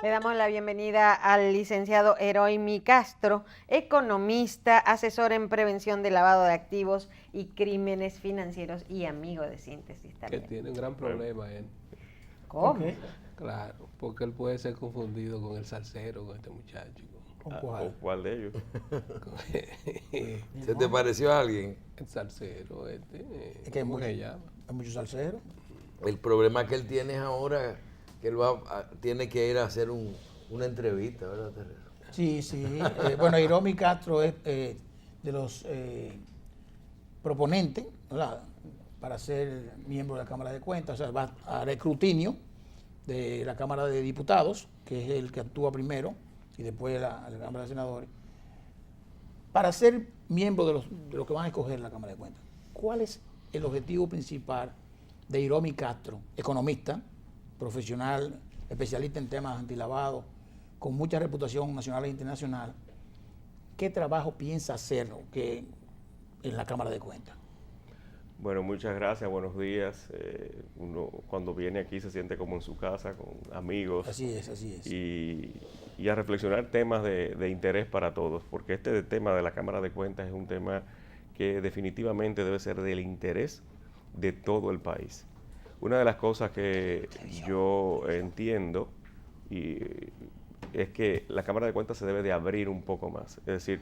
Le damos la bienvenida al licenciado Eroimi Castro, economista, asesor en prevención de lavado de activos y crímenes financieros y amigo de Síntesis también. Que tiene un gran problema él. ¿Cómo? Okay. Claro, porque él puede ser confundido con el salsero, con este muchacho. ¿Con cuál? ¿Cuál de ellos? ¿Se te pareció a alguien? El salsero, Es que ¿cómo se llama? Hay muchos salseros. El problema que él tiene es ahora que él tiene que ir a hacer una entrevista, ¿verdad, Teresa? Sí, sí. Bueno, Eroimi Castro es de los proponentes, ¿verdad?, para ser miembro de la Cámara de Cuentas. O sea, va al escrutinio de la Cámara de Diputados, que es el que actúa primero, y después la Cámara de Senadores, para ser miembro de los que van a escoger la Cámara de Cuentas. ¿Cuál es el objetivo principal de Eroimi Castro, economista, profesional, especialista en temas antilavado, con mucha reputación nacional e internacional? ¿Qué trabajo piensa hacer en la Cámara de Cuentas? Bueno, muchas gracias, buenos días. Uno cuando viene aquí se siente como en su casa, con amigos. Así es, así es. Y a reflexionar temas de interés para todos, porque este tema de la Cámara de Cuentas es un tema que definitivamente debe ser del interés de todo el país. Una de las cosas que yo entiendo es que la Cámara de Cuentas se debe de abrir un poco más, es decir,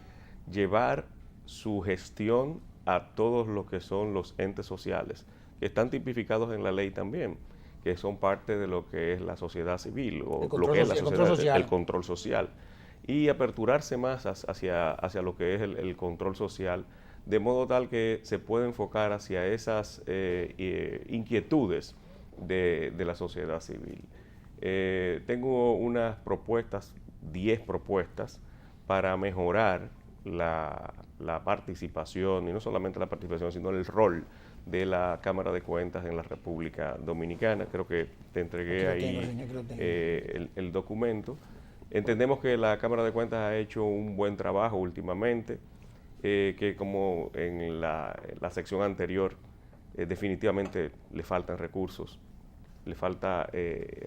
llevar su gestión a todos los que son los entes sociales, que están tipificados en la ley también, que son parte de lo que es la sociedad civil o lo que es la sociedad, el control social, y aperturarse más hacia lo que es el control social, de modo tal que se pueda enfocar hacia esas inquietudes de la sociedad civil. Tengo unas propuestas, 10 propuestas, para mejorar la participación, y no solamente la participación, sino el rol de la Cámara de Cuentas en la República Dominicana. Creo que te entregué ahí el documento. Entendemos que la Cámara de Cuentas ha hecho un buen trabajo últimamente, que como en la sección anterior, definitivamente le faltan recursos. Le falta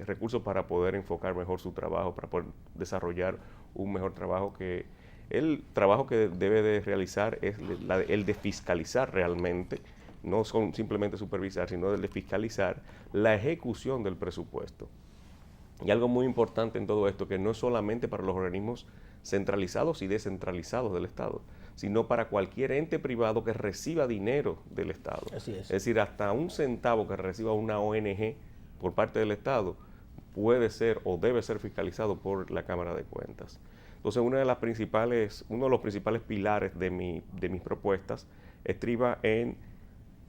recursos para poder enfocar mejor su trabajo, para poder desarrollar un mejor trabajo. Que el trabajo que debe de realizar es el de fiscalizar realmente, no son simplemente supervisar, sino el de fiscalizar la ejecución del presupuesto. Y algo muy importante en todo esto, que no es solamente para los organismos centralizados y descentralizados del Estado, sino para cualquier ente privado que reciba dinero del Estado. Así es. Es decir, hasta un centavo que reciba una ONG por parte del Estado puede ser o debe ser fiscalizado por la Cámara de Cuentas. Entonces, uno de los principales pilares de mis propuestas estriba en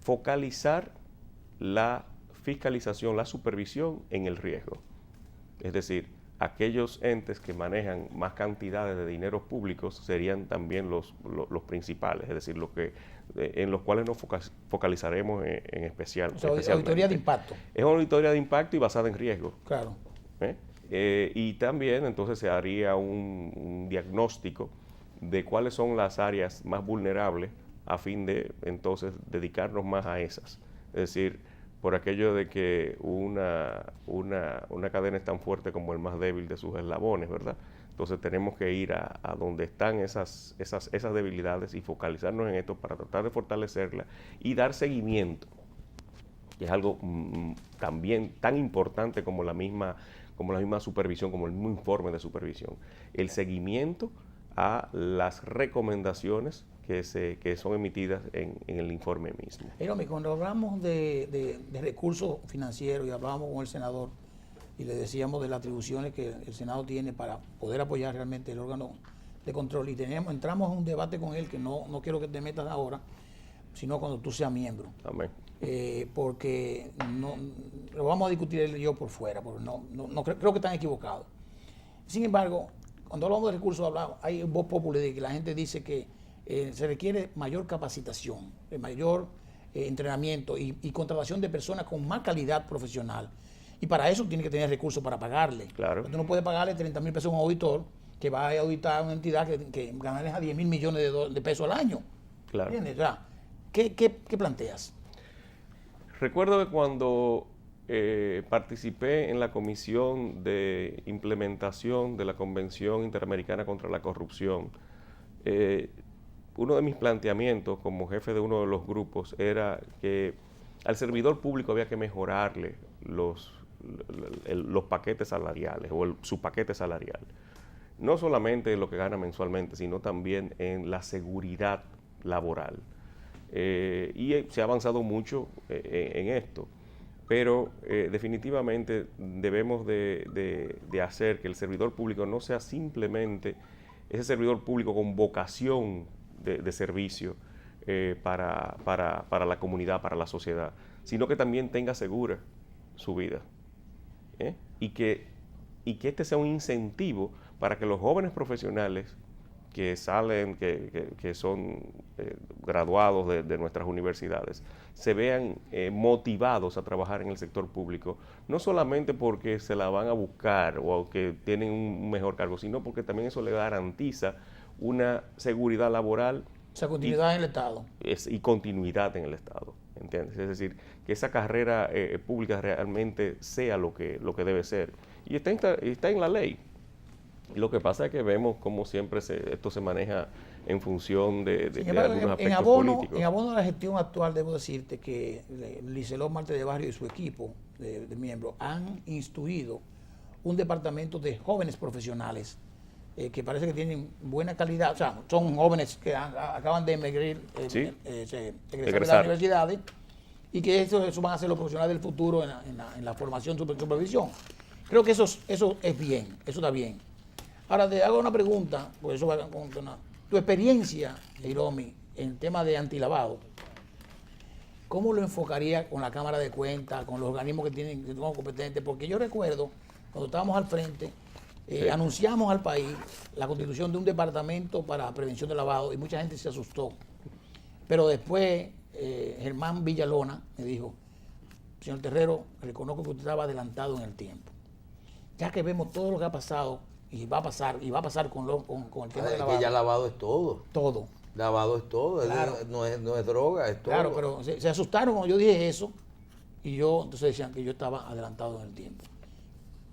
focalizar la fiscalización, la supervisión en el riesgo. Es decir, aquellos entes que manejan más cantidades de dineros públicos serían también los principales, es decir, en los cuales nos focalizaremos en especial. O sea, auditoría de impacto. Es una auditoría de impacto y basada en riesgo. Claro. Y también entonces se haría un diagnóstico de cuáles son las áreas más vulnerables a fin de entonces dedicarnos más a esas. Es decir, por aquello de que una cadena es tan fuerte como el más débil de sus eslabones, ¿verdad? Entonces tenemos que ir a donde están esas debilidades y focalizarnos en esto para tratar de fortalecerla y dar seguimiento, que es algo también tan importante como la misma supervisión, como el mismo informe de supervisión. El seguimiento a las recomendaciones que son emitidas en el informe mismo. Eroimi, cuando hablamos de recursos financieros y hablábamos con el senador y le decíamos de las atribuciones que el Senado tiene para poder apoyar realmente el órgano de control, y entramos en un debate con él que no quiero que te metas ahora, sino cuando tú seas miembro. Amén. Porque lo vamos a discutir él y yo por fuera, porque creo que están equivocados. Sin embargo, cuando hablamos de recursos, hay voz popular de que la gente dice que se requiere mayor capacitación, mayor entrenamiento y contratación de personas con más calidad profesional. Y para eso tiene que tener recursos para pagarle. Claro. Tú no puedes pagarle 30,000 pesos a un auditor que va a auditar a una entidad que ganarle a 10,000 millones de pesos al año. Claro. ¿Entiendes? O sea, ¿qué planteas? Recuerdo que cuando participé en la comisión de implementación de la Convención Interamericana contra la Corrupción, uno de mis planteamientos como jefe de uno de los grupos era que al servidor público había que mejorarle los paquetes salariales o su paquete salarial. No solamente lo que gana mensualmente, sino también en la seguridad laboral. Y se ha avanzado mucho en esto, pero definitivamente debemos de hacer que el servidor público no sea simplemente ese servidor público con vocación de servicio para la comunidad, para la sociedad, sino que también tenga segura su vida. Y que este sea un incentivo para que los jóvenes profesionales que salen, que son graduados de nuestras universidades, se vean motivados a trabajar en el sector público, no solamente porque se la van a buscar o que tienen un mejor cargo, sino porque también eso le garantiza una seguridad laboral. O sea, continuidad en el Estado. Y continuidad en el Estado, ¿entiendes? Es decir, que esa carrera pública realmente sea lo que debe ser. Y está en la ley. Lo que pasa es que vemos cómo siempre esto se maneja en función de algunos aspectos políticos. En abono a la gestión actual, debo decirte que Liceló Marte de Barrio y su equipo de miembros han instruido un departamento de jóvenes profesionales que parece que tienen buena calidad, o sea, son jóvenes que acaban de egresar de las universidades y que eso van a ser los profesionales del futuro en la formación, supervisión. Creo que eso es bien, eso está bien. Ahora te hago una pregunta, porque eso va con tu experiencia, Hiromi, en el tema de antilavado. ¿Cómo lo enfocaría con la Cámara de Cuentas, con los organismos que son competentes? Porque yo recuerdo, cuando estábamos al frente, anunciamos al país la constitución de un departamento para prevención de lavado y mucha gente se asustó. Pero después Germán Villalona me dijo, señor Terrero, reconozco que usted estaba adelantado en el tiempo. Ya que vemos todo lo que ha pasado y va a pasar con el tema del lavado. Que ya lavado es todo. Todo. Lavado es todo, claro. no es droga, es todo. Claro, pero se asustaron cuando yo dije eso y entonces decían que yo estaba adelantado en el tiempo.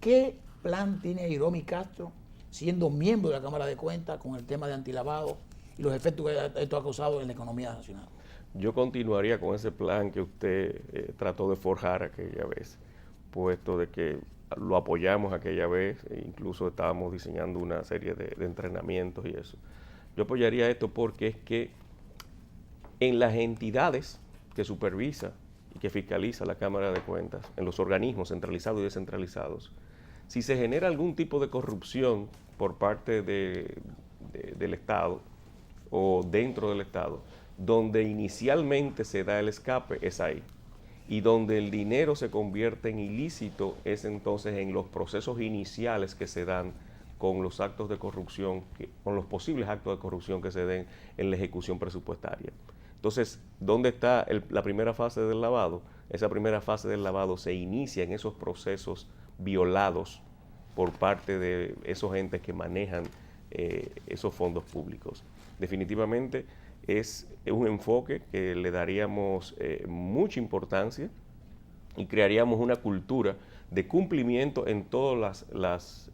¿Qué plan tiene Hiromi Castro siendo miembro de la Cámara de Cuentas con el tema de antilavado y los efectos que esto ha causado en la economía nacional? Yo continuaría con ese plan que usted trató de forjar aquella vez, puesto de que lo apoyamos aquella vez, e incluso estábamos diseñando una serie de entrenamientos y eso. Yo apoyaría esto porque es que en las entidades que supervisa y que fiscaliza la Cámara de Cuentas, en los organismos centralizados y descentralizados, si se genera algún tipo de corrupción por parte del Estado o dentro del Estado, donde inicialmente se da el escape es ahí. Y donde el dinero se convierte en ilícito es entonces en los procesos iniciales que se dan con los actos de corrupción, con los posibles actos de corrupción que se den en la ejecución presupuestaria. Entonces, ¿dónde está la primera fase del lavado? Esa primera fase del lavado se inicia en esos procesos violados por parte de esos entes que manejan esos fondos públicos. Definitivamente es un enfoque que le daríamos mucha importancia y crearíamos una cultura de cumplimiento en todos los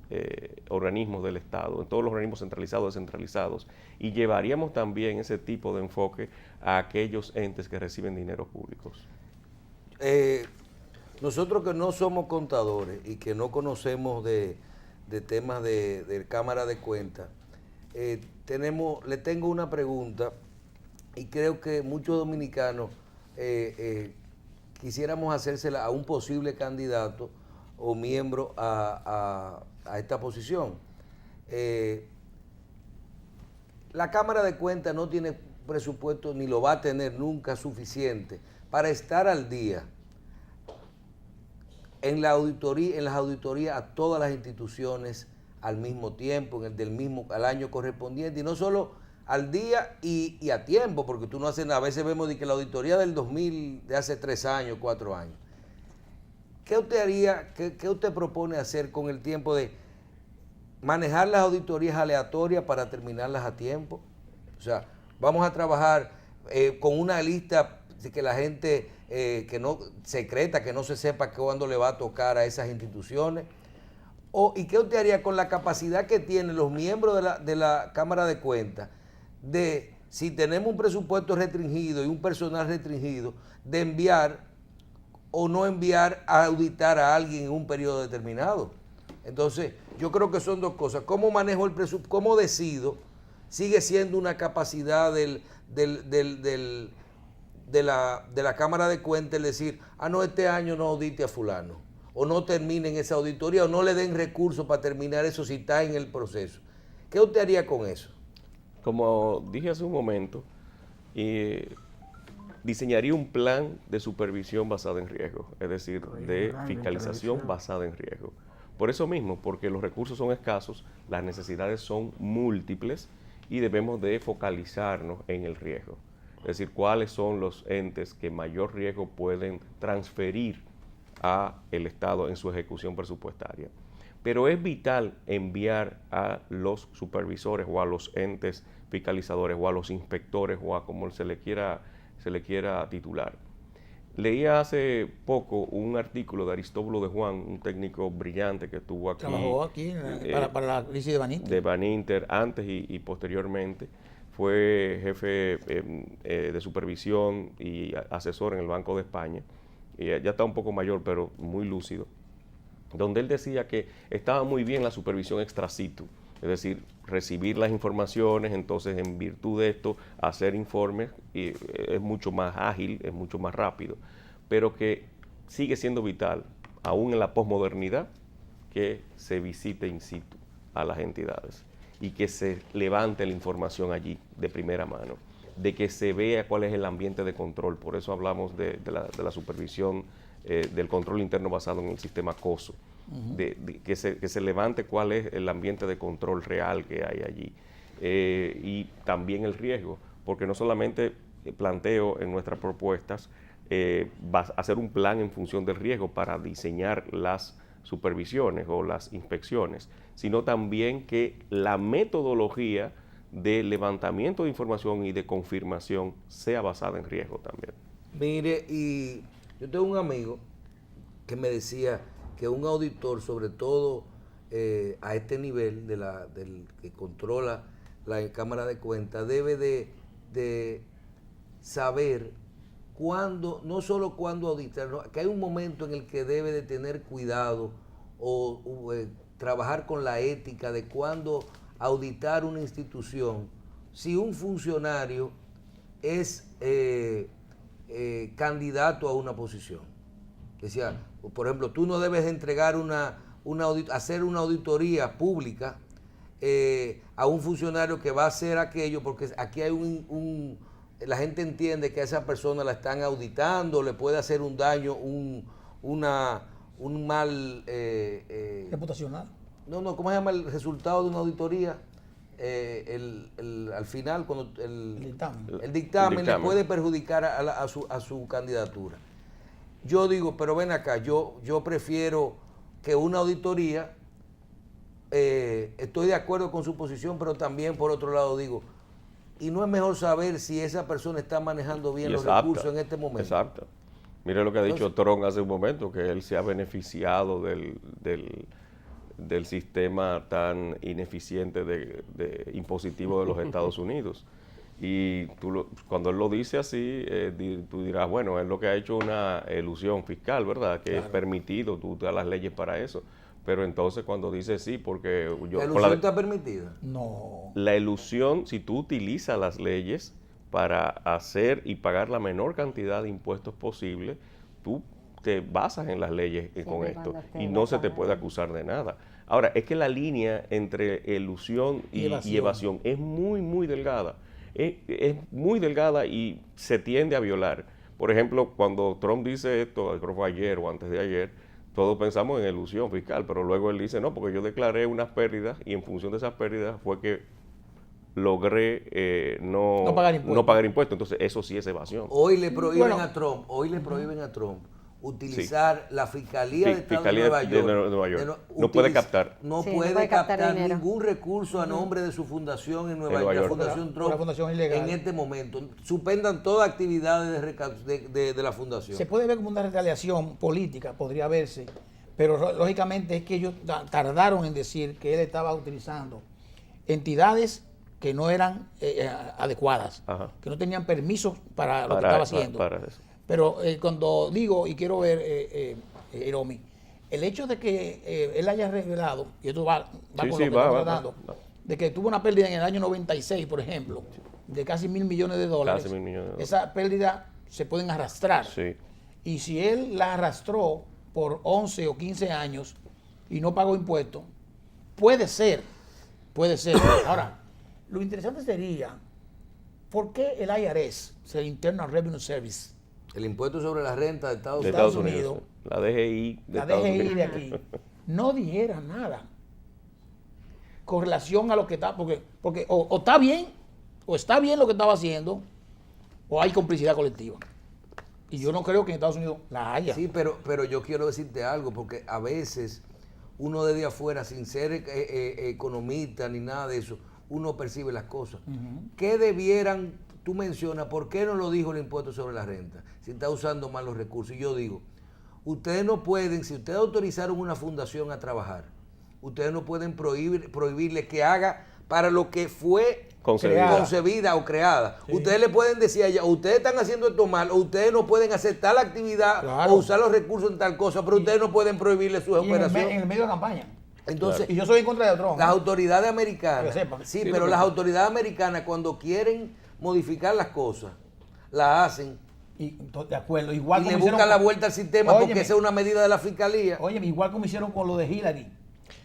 organismos del Estado, en todos los organismos centralizados, descentralizados, y llevaríamos también ese tipo de enfoque a aquellos entes que reciben dineros públicos. Nosotros que no somos contadores y que no conocemos de temas de Cámara de Cuentas, le tengo una pregunta. Y creo que muchos dominicanos quisiéramos hacérsela a un posible candidato o miembro a esta posición. La Cámara de Cuentas no tiene presupuesto ni lo va a tener nunca suficiente para estar al día en las auditorías a todas las instituciones al mismo tiempo, al año correspondiente, y no solo al día y a tiempo, porque tú no haces nada. A veces vemos de que la auditoría del 2000, de hace 3 años, 4 años. ¿Qué usted haría, qué usted propone hacer con el tiempo de manejar las auditorías aleatorias para terminarlas a tiempo? O sea, vamos a trabajar con una lista Así que la gente que no secreta, que no se sepa cuándo le va a tocar a esas instituciones. ¿Y qué usted haría con la capacidad que tienen los miembros de la Cámara de Cuentas de, si tenemos un presupuesto restringido y un personal restringido, de enviar o no enviar a auditar a alguien en un periodo determinado? Entonces, yo creo que son dos cosas. ¿Cómo manejo el presupuesto? ¿Cómo decido? Sigue siendo una capacidad de la Cámara de Cuentas el decir, no, este año no audite a fulano, o no terminen esa auditoría, o no le den recursos para terminar eso si está en el proceso. ¿Qué usted haría con eso? Como dije hace un momento, diseñaría un plan de supervisión basada en riesgo, es decir, de fiscalización basada en riesgo. Por eso mismo, porque los recursos son escasos, las necesidades son múltiples y debemos de focalizarnos en el riesgo. Es decir, cuáles son los entes que mayor riesgo pueden transferir a el Estado en su ejecución presupuestaria. Pero es vital enviar a los supervisores o a los entes fiscalizadores o a los inspectores o a como se le quiera titular. Leía hace poco un artículo de Aristóbulo de Juan, un técnico brillante que estuvo aquí. Trabajó aquí para la crisis de Baninter. De Baninter, antes y posteriormente. Fue jefe de supervisión y asesor en el Banco de España. Y ya está un poco mayor, pero muy lúcido. Donde él decía que estaba muy bien la supervisión extra situ, es decir, recibir las informaciones, entonces en virtud de esto hacer informes, y es mucho más ágil, es mucho más rápido, pero que sigue siendo vital, aún en la posmodernidad, que se visite in situ a las entidades y que se levante la información allí de primera mano, de que se vea cuál es el ambiente de control. Por eso hablamos de la supervisión del control interno basado en el sistema COSO, que se levante cuál es el ambiente de control real que hay allí. Y también el riesgo, porque no solamente planteo en nuestras propuestas hacer un plan en función del riesgo para diseñar las supervisiones o las inspecciones, sino también que la metodología de levantamiento de información y de confirmación sea basada en riesgo también. Mire, y yo tengo un amigo que me decía que un auditor, sobre todo a este nivel del que controla la Cámara de Cuentas, debe de saber cuándo, no solo cuándo auditar, ¿no? Que hay un momento en el que debe de tener cuidado o trabajar con la ética de cuándo auditar una institución si un funcionario es candidato a una posición. Decía, por ejemplo, tú no debes entregar hacer una auditoría pública a un funcionario que va a hacer aquello, porque aquí hay la gente entiende que a esa persona la están auditando, le puede hacer un daño, un mal... reputacional. No, ¿cómo se llama el resultado de una auditoría? Al final, cuando el dictamen le puede perjudicar a su candidatura. Yo digo, pero ven acá, yo prefiero que una auditoría, estoy de acuerdo con su posición, pero también por otro lado digo, y no es mejor saber si esa persona está manejando bien los recursos en este momento. Exacto. Mire lo que ha dicho Trump hace un momento, que él se ha beneficiado del sistema tan ineficiente de impositivo de los Estados Unidos. Y cuando él lo dice así, tú dirás, bueno, es lo que ha hecho una elusión fiscal, ¿verdad? Que es permitido, tú das las leyes para eso. Pero entonces cuando dice sí, porque yo... ¿La elusión está permitida? No. La elusión, si tú utilizas las leyes para hacer y pagar la menor cantidad de impuestos posible, tú te basas en las leyes con esto y no se te puede acusar de nada. Ahora, es que la línea entre elusión y evasión es muy, muy delgada. Es muy delgada y se tiende a violar. Por ejemplo, cuando Trump dice esto, creo que fue ayer o antes de ayer, todos pensamos en elusión fiscal, pero luego él dice, no, porque yo declaré unas pérdidas y en función de esas pérdidas fue que logré no pagar impuestos. Entonces, eso sí es evasión. Hoy le prohíben a Trump utilizar la Fiscalía de Estado Fiscalía de Nueva York. Nueva York. No puede captar. No Sí, no puede puede captar captar dinero. ningún recurso a nombre de su fundación en Nueva Nueva York, la York. Fundación Una Trump, fundación ilegal. en este momento. Suspendan todas actividades de la fundación. Se puede ver como una retaliación política, podría verse, pero lógicamente es que ellos tardaron en decir que él estaba utilizando entidades que no eran adecuadas, Ajá. que no tenían permiso para lo que estaba haciendo. Para eso. Pero cuando digo, y quiero ver, Hiromi, el hecho de que él haya revelado, y esto va Sí, con sí, lo que va, estamos va, hablando, va. de que tuvo una pérdida en el año 96, por ejemplo, de casi $1.000 millones de dólares. Casi $1.000 millones de dólares. Esa pérdida se pueden arrastrar. Sí. Y si él la arrastró por 11 o 15 años y no pagó impuestos, puede ser. Ahora, lo interesante sería, ¿por qué el IRS, el Internal Revenue Service, El impuesto sobre la renta de Estados De Unidos. Estados Unidos. La DGI de la Estados DGI Unidos. de aquí, no dijera nada con relación a lo que está, porque o está bien lo que estaba haciendo, o hay complicidad colectiva? Y yo no creo que en Estados Unidos la haya. Sí, pero yo quiero decirte algo, porque a veces uno desde afuera, sin ser economista ni nada de eso, uno percibe las cosas. ¿Qué debieran, tú mencionas, por qué no lo dijo el impuesto sobre la renta? Si está usando mal los recursos. Y yo digo, ustedes no pueden, si ustedes autorizaron una fundación a trabajar, ustedes no pueden prohibirle que haga para lo que fue concebida o creada. Sí. Ustedes le pueden decir a ella, ustedes están haciendo esto mal, o ustedes no pueden hacer tal actividad, Claro. o usar los recursos en tal cosa, pero ustedes no pueden prohibirle su Y en operación. el medio de campaña. Entonces, Y yo soy en contra de Trump. las autoridades americanas, Que sepan. sí, Sí, pero porque- las autoridades americanas cuando quieren modificar las cosas, las hacen De acuerdo. Igual y como le hicieron buscan la con- vuelta al sistema Óyeme. porque esa es una medida de la fiscalía. Óyeme, igual como hicieron con lo de Hillary.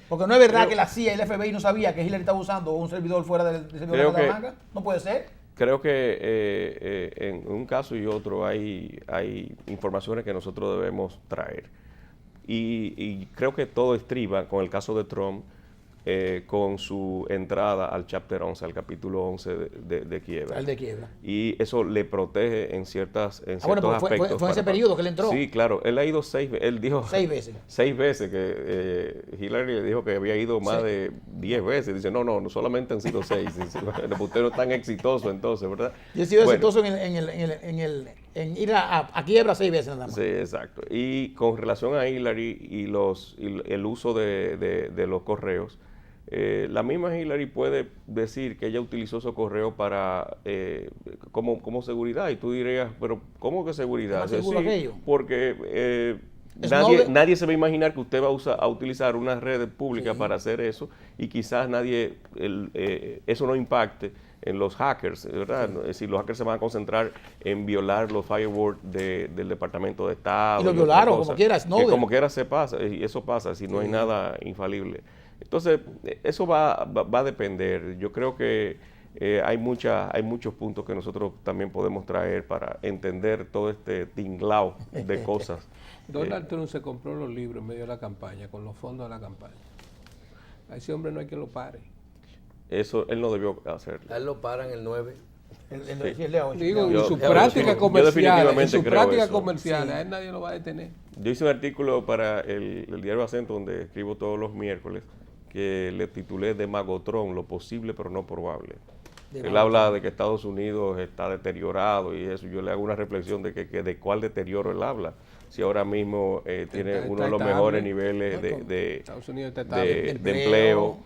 Porque no es verdad Creo- que la CIA y el FBI no sabía que Hillary estaba usando un servidor fuera del servidor Creo de que- Salamanca. No puede ser. Creo que en un caso y otro hay informaciones que nosotros debemos traer. Y creo que todo estriba con el caso de Trump, con su entrada al Chapter 11, al capítulo 11 de quiebra. El de quiebra. Y eso le protege en ciertos bueno, porque fue aspectos. en ese periodo que él entró. Sí, claro. Él ha ido 6 veces. Él dijo 6 veces. 6 veces que Hillary le dijo que había ido más Sí. de 10 veces. Dice, no solamente han sido 6. Dice, bueno, usted no es tan exitoso entonces, ¿verdad? Yo he sido Bueno, exitoso en ir a quiebra 6 veces nada más. Sí, exacto. Y con relación a Hillary y el uso de los correos, la misma Hillary puede decir que ella utilizó esos correos para como seguridad. Y tú dirías, pero ¿cómo que seguridad? ¿Es más seguro aquello? Porque Snowden- nadie se va a imaginar que usted va a utilizar una red pública para hacer eso y quizás eso no impacte en los hackers, ¿verdad? Es decir, los hackers se van a concentrar en violar los firewalls del Departamento de Estado. Y lo otras violaron, cosas, como quiera, Snowden. que como quiera se pasa, y eso pasa, si no hay nada infalible. Entonces, eso va a depender. Yo creo que hay muchos puntos que nosotros también podemos traer para entender todo este tinglao de cosas. Donald Trump se compró los libros en medio de la campaña, con los fondos de la campaña. A ese hombre no hay quien lo pare. Eso él no debió hacerlo. A él lo paran el 9. El Leo, Digo, en Yo- sus yo prácticas definitivamente comerciales, en sus creo prácticas eso. comerciales, a él nadie lo va a detener. Yo hice un artículo para el diario Acento, donde escribo todos los miércoles, que le titulé Demagotron, lo posible pero no probable. Él habla de que Estados Unidos está deteriorado y eso. Yo le hago una reflexión de que de cuál deterioro él habla. Si ahora mismo tiene Está uno de los estable. mejores niveles de Estados Unidos está estable. empleo, Empleo,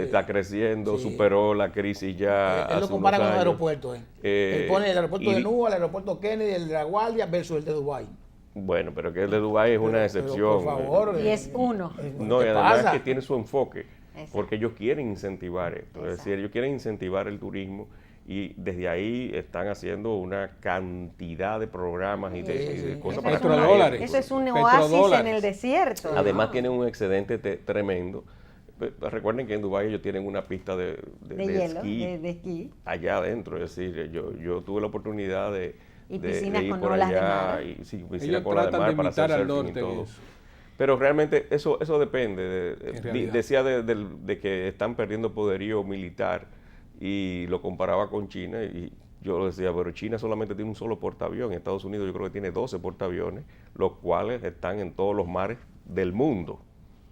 está creciendo, sí. superó la crisis ya. Él lo hace compara unos con los años. aeropuertos. Él pone el aeropuerto y- de Newark, el aeropuerto Kennedy, el de La Guardia versus el de Dubái. Bueno, pero que el de Dubái es una excepción. Por favor. Y es uno. No, ¿qué y además pasa? que tiene su enfoque, Exacto. porque ellos quieren incentivar esto, es decir, ellos quieren incentivar el turismo y desde ahí están haciendo una cantidad de programas y de cosas para atraer. Petrodólares. Eso es un Petrodólares. oasis en el desierto. Además ¿no? tienen un excedente tremendo. Recuerden que en Dubái ellos tienen una pista de hielo, esquí de esquí. allá adentro, es decir, yo tuve la oportunidad de Y piscinas ir con por olas de allá mar. y sí, piscinas Ellos con olas de tratan mar de para hacer imitar al surfing y norte en todo. eso. Pero realmente eso depende. En realidad. Decía de que están perdiendo poderío militar y lo comparaba con China y Yo lo decía, pero China solamente tiene un solo portaaviones. Estados Unidos yo creo que tiene 12 portaaviones, los cuales están en todos los mares del mundo.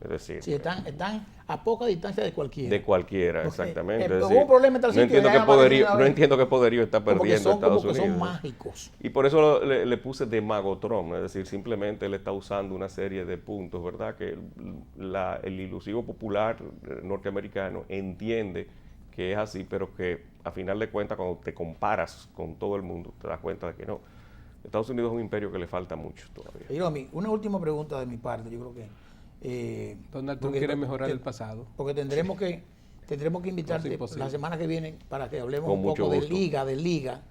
Es decir, Sí, están a poca distancia de cualquiera. de cualquiera, Porque, exactamente. Es hubo decir, un problema en tal no sitio, entiendo ya qué aparece poderío, una no vez. entiendo qué poderío está Como que perdiendo son, Estados como que Unidos. son mágicos. Y por eso le puse Demagotron, es decir, simplemente él está usando una serie de puntos, ¿verdad? Que el ilusivo popular norteamericano entiende que es así, pero que a final de cuentas cuando te comparas con todo el mundo te das cuenta de que no. Estados Unidos es un imperio que le falta mucho todavía. Hiromi, una última pregunta de mi parte, yo creo que... Donald Trump porque quiere mejorar el pasado. Porque tendremos que invitarte No, es imposible. la semana que viene para que hablemos Con un mucho poco de gusto. Liga. De Liga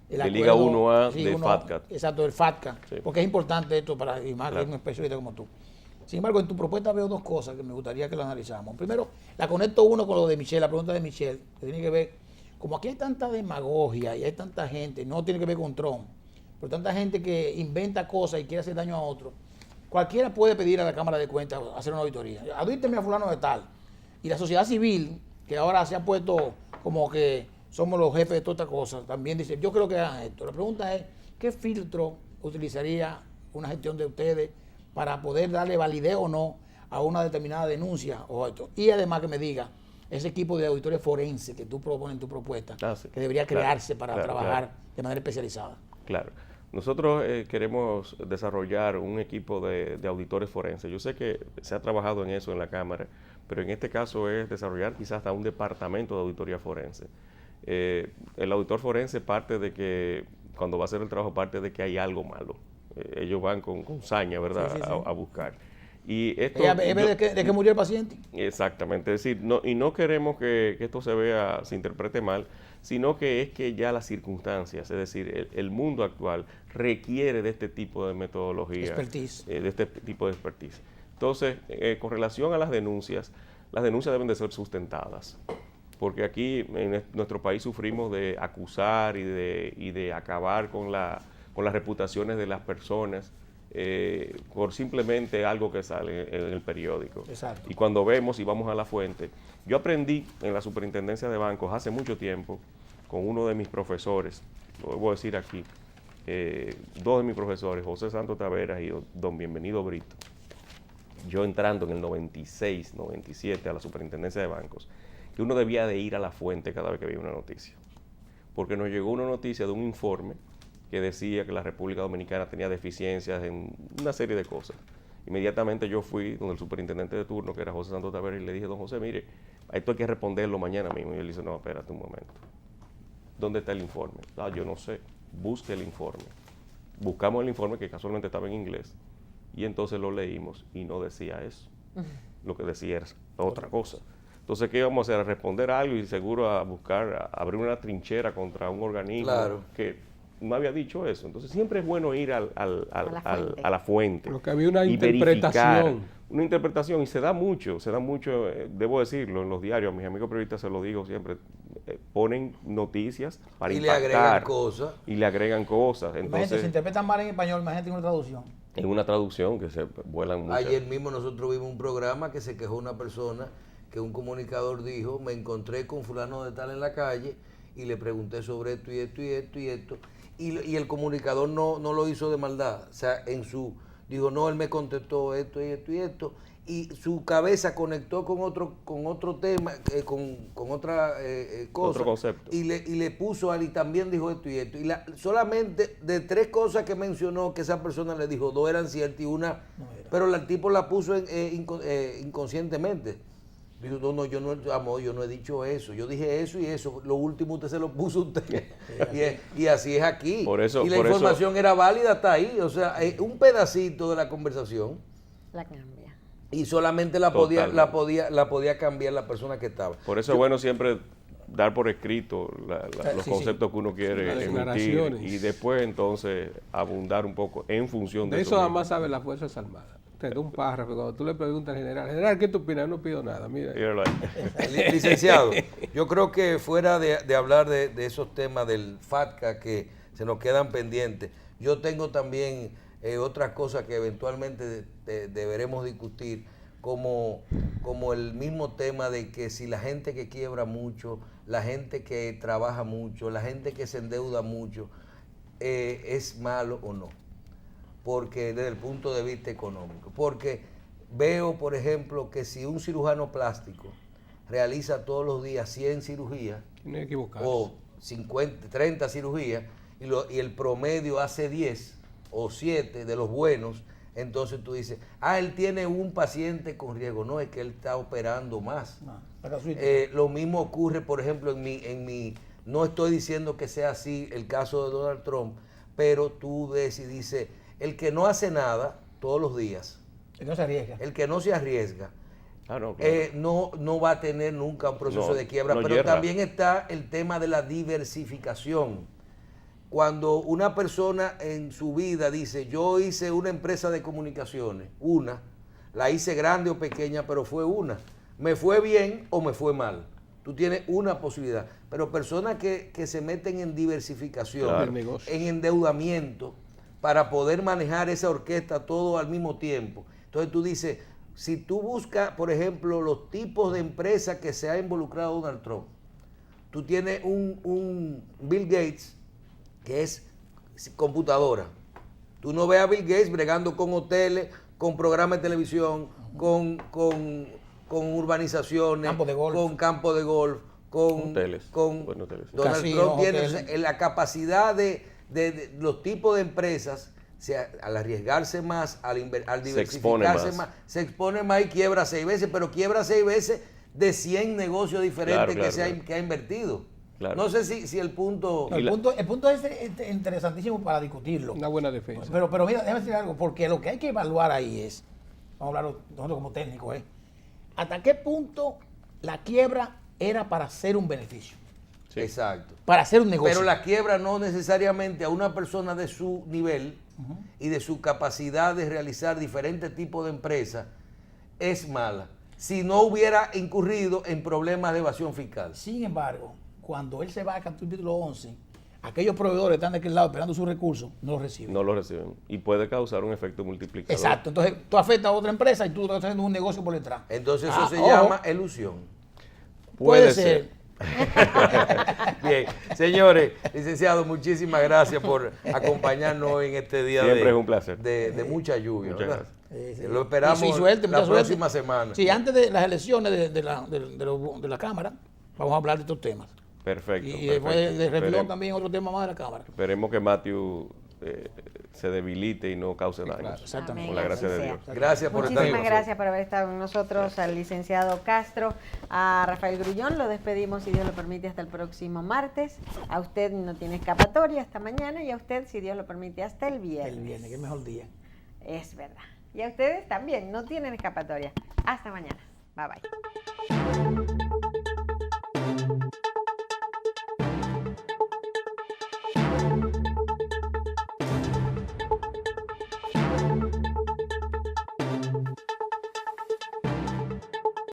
Liga 1A de FATCA. Exacto, del FATCA. Sí. Porque es importante esto para y más que Claro. un especialista como tú. Sin embargo, en tu propuesta veo dos cosas que me gustaría que lo analizáramos. Primero, la conecto uno con lo de Michelle, la pregunta de Michelle, que tiene que ver, como aquí hay tanta demagogia y hay tanta gente, no tiene que ver con Trump, pero tanta gente que inventa cosas y quiere hacer daño a otro. Cualquiera puede pedir a la Cámara de Cuentas hacer una auditoría. Advísteme a fulano de tal. Y la sociedad civil, que ahora se ha puesto como que somos los jefes de todas estas cosas, también dice, yo creo que hagan esto. La pregunta es, ¿qué filtro utilizaría una gestión de ustedes para poder darle validez o no a una determinada denuncia o esto? Y además que me diga, ese equipo de auditores forenses que tú propones en tu propuesta, Sí. que debería Claro, crearse para claro, trabajar claro. de manera especializada. Claro. Nosotros queremos desarrollar un equipo de auditores forenses. Yo sé que se ha trabajado en eso en la Cámara, pero en este caso es desarrollar quizás hasta un departamento de auditoría forense. El auditor forense parte de que, cuando va a hacer el trabajo, parte de que hay algo malo. Ellos van con saña, ¿verdad?, Sí, sí, sí. A buscar. Y esto, ¿De que murió el paciente? Exactamente, es decir, y no queremos que esto se interprete mal, sino que es que ya las circunstancias, es decir, el mundo actual requiere de este tipo de metodología, Expertise. de este tipo de expertise. Entonces, con relación a las denuncias deben de ser sustentadas, porque aquí en nuestro país sufrimos de acusar y de acabar con las reputaciones de las personas, por simplemente algo que sale en el periódico. Exacto. Y cuando vemos y vamos a la fuente, yo aprendí en la superintendencia de bancos hace mucho tiempo con uno de mis profesores, lo voy a decir aquí, dos de mis profesores, José Santos Taveras y don Bienvenido Brito. Yo entrando en el 96, 97 a la superintendencia de bancos, que uno debía de ir a la fuente cada vez que veía una noticia, porque nos llegó una noticia de un informe que decía que la República Dominicana tenía deficiencias en una serie de cosas. Inmediatamente yo fui donde el superintendente de turno, que era José Santos Taveras, y le dije, don José, mire, esto hay que responderlo mañana mismo. Y él dice, no, espérate un momento. ¿Dónde está el informe? Ah, yo no sé. Busque el informe. Buscamos el informe, que casualmente estaba en inglés, y entonces lo leímos y no decía eso. Lo que decía era otra cosa. Entonces, ¿qué íbamos a hacer? A responder algo y seguro a buscar, a abrir una trinchera contra un organismo que no había dicho eso. Entonces, siempre es bueno ir a la fuente. Porque había una y interpretación. verificar. Una interpretación, y se da mucho, debo decirlo, en los diarios, a mis amigos periodistas se lo digo siempre, ponen noticias para Y impactar. le agregan cosas. Y le agregan cosas. Imagínate, Entonces, se interpretan mal en español, imagínate en una traducción. en una traducción que se vuelan muchas. Ayer mismo nosotros vimos un programa que se quejó una persona, que un comunicador dijo, me encontré con fulano de tal en la calle y le pregunté sobre esto y esto y esto y esto. Y el comunicador no lo hizo de maldad. O sea, dijo, no, él me contestó esto y esto y esto. Y su cabeza conectó con otro tema, con otra cosa. Otro concepto. Y le puso y también dijo esto y esto. Y solamente de 3 cosas que mencionó que esa persona le dijo, 2 eran ciertas y una... pero el tipo la puso inconscientemente. Dijo, no, yo no he dicho eso. Yo dije eso y eso. Lo último usted se lo puso usted. y así es aquí. Por eso, y la información era válida hasta ahí. O sea, un pedacito de la conversación. La cambia. Y solamente la podía cambiar la persona que estaba. Por eso es bueno siempre dar por escrito los conceptos que uno quiere Las emitir declaraciones. y después entonces abundar un poco en función de De eso mismo. además sabe las Fuerzas Armadas. Te da un párrafo. Cuando tú le preguntas al general, ¿qué tú opinas? No pido nada. Mira. Míralo ahí. Licenciado, yo creo que fuera de hablar de esos temas del FATCA que se nos quedan pendientes, yo tengo también otras cosas que eventualmente deberemos discutir, como el mismo tema de que si la gente que quiebra mucho, la gente que trabaja mucho, la gente que se endeuda mucho, es malo o no, porque desde el punto de vista económico. Porque veo, por ejemplo, que si un cirujano plástico realiza todos los días 100 cirugías, No hay que equivocarse. o 50, 30 cirugías, y el promedio hace 10 o 7 de los buenos, entonces tú dices, él tiene un paciente con riesgo. No, es que él está operando más. Lo mismo ocurre, por ejemplo, en mi, no estoy diciendo que sea así el caso de Donald Trump, pero tú ves y dices, el que no hace nada todos los días, El que no se arriesga. el que no se arriesga, No, claro. no va a tener nunca un proceso No, de quiebra. no Pero yerra. también está el tema de la diversificación. Cuando una persona en su vida dice, yo hice una empresa de comunicaciones, la hice grande o pequeña, pero fue una. Me fue bien o me fue mal. Tú tienes una posibilidad. Pero personas que se meten en diversificación, Claro. Negocios. en endeudamiento, para poder manejar esa orquesta todo al mismo tiempo. Entonces tú dices, si tú buscas, por ejemplo, los tipos de empresas que se ha involucrado Donald Trump, tú tienes un Bill Gates que es computadora. Tú no ves a Bill Gates bregando con hoteles, con programas de televisión, con urbanizaciones, Campo de golf. con campo de golf, con Hoteles. con Bueno, hoteles. Donald Casinos, Trump tiene hoteles. la capacidad de los tipos de empresas, al arriesgarse más, al diversificarse más. más, se expone más y quiebra 6 veces, pero quiebra 6 veces de 100 negocios diferentes Claro. que ha invertido. Claro. No sé si el punto... No, el punto es interesantísimo para discutirlo. Una buena defensa. Pero mira, déjame decir algo, porque lo que hay que evaluar ahí es, vamos a hablarlo nosotros como técnicos, ¿hasta qué punto la quiebra era para hacer un beneficio? Sí. Exacto. Para hacer un negocio. Pero la quiebra no necesariamente a una persona de su nivel y de su capacidad de realizar diferentes tipos de empresas es mala, si no hubiera incurrido en problemas de evasión fiscal. Sin embargo, cuando él se va a capítulo 11, aquellos proveedores que están de aquel lado esperando sus recursos, no los reciben. No lo reciben. Y puede causar un efecto multiplicador. Exacto. Entonces, tú afectas a otra empresa y tú estás haciendo un negocio por detrás. Entonces eso se ojo, llama elusión. Puede ser. Bien, señores, licenciado, muchísimas gracias por acompañarnos hoy en este día Siempre es un placer. de mucha lluvia. Muchas ¿verdad? gracias. Lo esperamos Y suerte, la mucha suerte. próxima semana. Sí, antes de las elecciones de la Cámara, vamos a hablar de estos temas. Perfecto. Y después perfecto. de reloj Esperemos- también otro tema más de la Cámara. Esperemos que Matthew se debilite y no cause daños. claro. Exactamente. Con la gracia así de sea. Dios. Gracias por estar con Muchísimas nosotros. gracias por haber estado con nosotros, al licenciado Castro, a Rafael Grullón. Lo despedimos, si Dios lo permite, hasta el próximo martes. A usted no tiene escapatoria hasta mañana y a usted, si Dios lo permite, hasta el viernes. El viernes, que es el mejor día. Es verdad. Y a ustedes también, no tienen escapatoria. Hasta mañana. Bye bye.